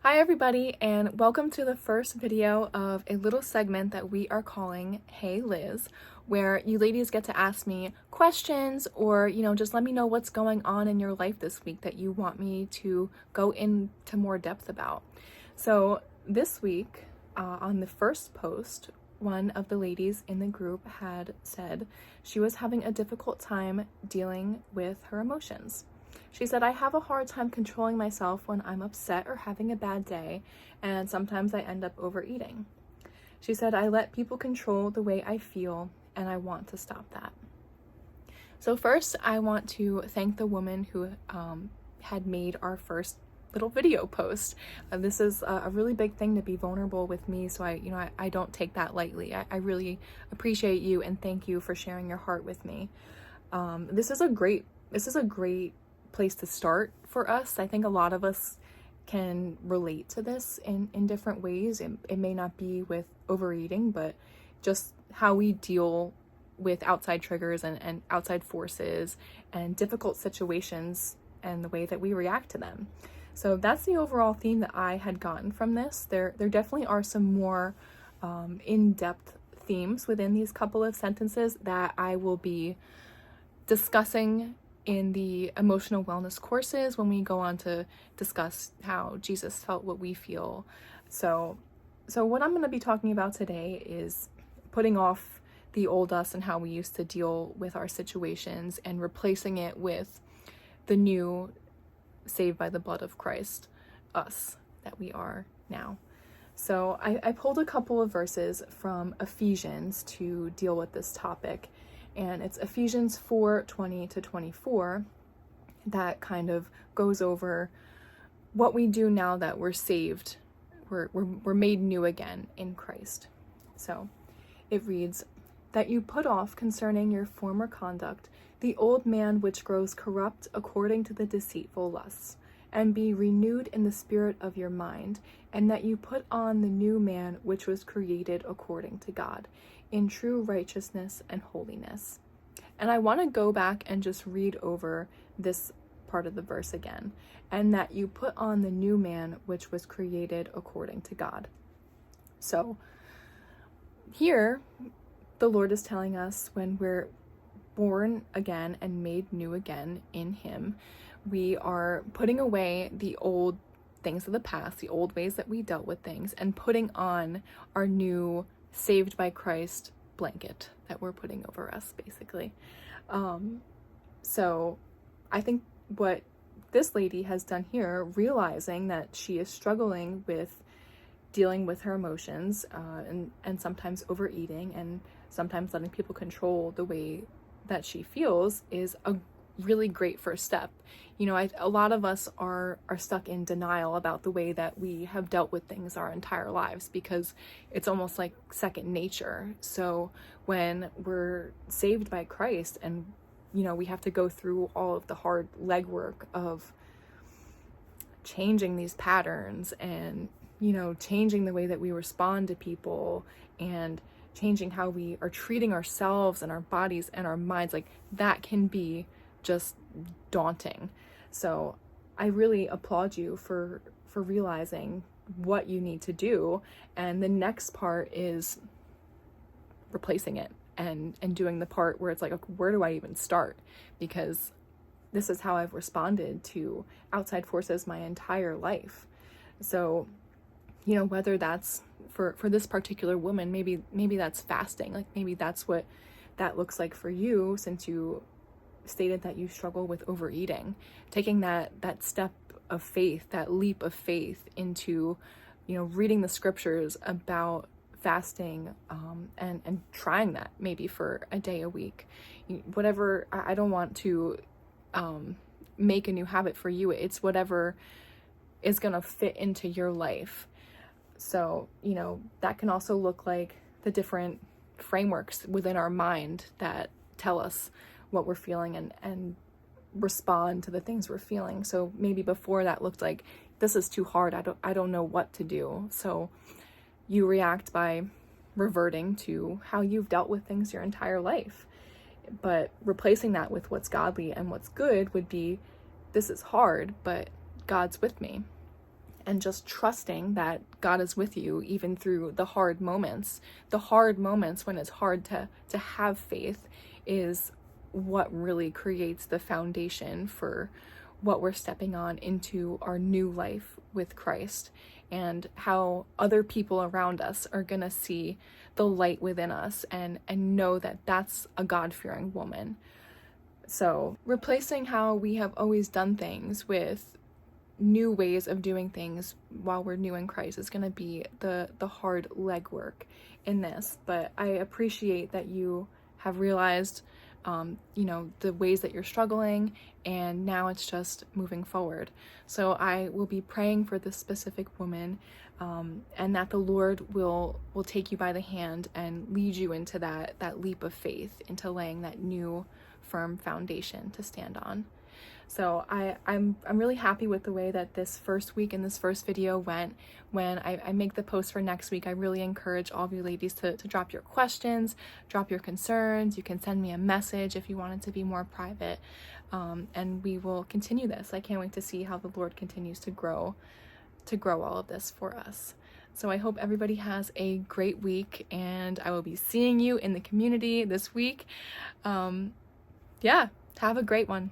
Hi everybody, and welcome to the first video of a little segment that we are calling Hey Liz, where you ladies get to ask me questions or, just let me know what's going on in your life this week that you want me to go into more depth about. So this week, on the first post, one of the ladies in the group had said she was having a difficult time dealing with her emotions. She said, I have a hard time controlling myself when I'm upset or having a bad day, and sometimes I end up overeating. She said, I let people control the way I feel, and I want to stop that. So first, I want to thank the woman who had made our first little video post. This is a really big thing to be vulnerable with me, so I don't take that lightly. I really appreciate you and thank you for sharing your heart with me. This is a great place to start for us. I think a lot of us can relate to this in different ways. It may not be with overeating, but just how we deal with outside triggers and outside forces and difficult situations and the way that we react to them. So that's the overall theme that I had gotten from this. There definitely are some more in-depth themes within these couple of sentences that I will be discussing in the emotional wellness courses when we go on to discuss how Jesus felt what we feel. So what I'm going to be talking about today is putting off the old us and how we used to deal with our situations and replacing it with the new, saved by the blood of Christ, us that we are now. So I pulled a couple of verses from Ephesians to deal with this topic. And it's Ephesians 4:20-24 that kind of goes over what we do now that we're saved. We're made new again in Christ. So it reads, that you put off concerning your former conduct the old man which grows corrupt according to the deceitful lusts, and be renewed in the spirit of your mind, and that you put on the new man which was created according to God, in true righteousness and holiness. And I want to go back and just read over this part of the verse again. And that you put on the new man which was created according to God. So here, the Lord is telling us when we're born again and made new again in Him, we are putting away the old things of the past, the old ways that we dealt with things, and putting on our new saved by Christ blanket that we're putting over us, basically. So I think what this lady has done here, realizing that she is struggling with dealing with her emotions and sometimes overeating and sometimes letting people control the way that she feels, is a really great first step. A lot of us are stuck in denial about the way that we have dealt with things our entire lives because it's almost like second nature. So when we're saved by Christ and we have to go through all of the hard legwork of changing these patterns and changing the way that we respond to people and changing how we are treating ourselves and our bodies and our minds, like that can be just daunting. So I really applaud you for realizing what you need to do. And the next part is replacing it and doing the part where it's like, okay, where do I even start? Because this is how I've responded to outside forces my entire life. So, whether that's for this particular woman, maybe that's fasting. Like maybe that's what that looks like for you, since you stated that you struggle with overeating. Taking that step of faith, that leap of faith into, reading the scriptures about fasting, and trying that maybe for a day a week. Whatever, I don't want to make a new habit for you. It's whatever is going to fit into your life. So, that can also look like the different frameworks within our mind that tell us what we're feeling and respond to the things we're feeling. So maybe before that looked like, this is too hard. I don't know what to do. So you react by reverting to how you've dealt with things your entire life. But replacing that with what's godly and what's good would be, this is hard, but God's with me. and just trusting that God is with you even through the hard moments. The hard moments when it's hard to have faith is what really creates the foundation for what we're stepping on into our new life with Christ, and how other people around us are gonna see the light within us and know that that's a God-fearing woman. So replacing how we have always done things with new ways of doing things while we're new in Christ is going to be the hard legwork in this. But I appreciate that you have realized the ways that you're struggling, and now it's just moving forward. So I will be praying for this specific woman, and that the Lord will take you by the hand and lead you into that leap of faith, into laying that new firm foundation to stand on. So I'm really happy with the way that this first week and this first video went. When I make the post for next week, I really encourage all of you ladies to drop your questions, drop your concerns. You can send me a message if you want it to be more private, and we will continue this. I can't wait to see how the Lord continues to grow all of this for us. So I hope everybody has a great week, and I will be seeing you in the community this week. Yeah, have a great one.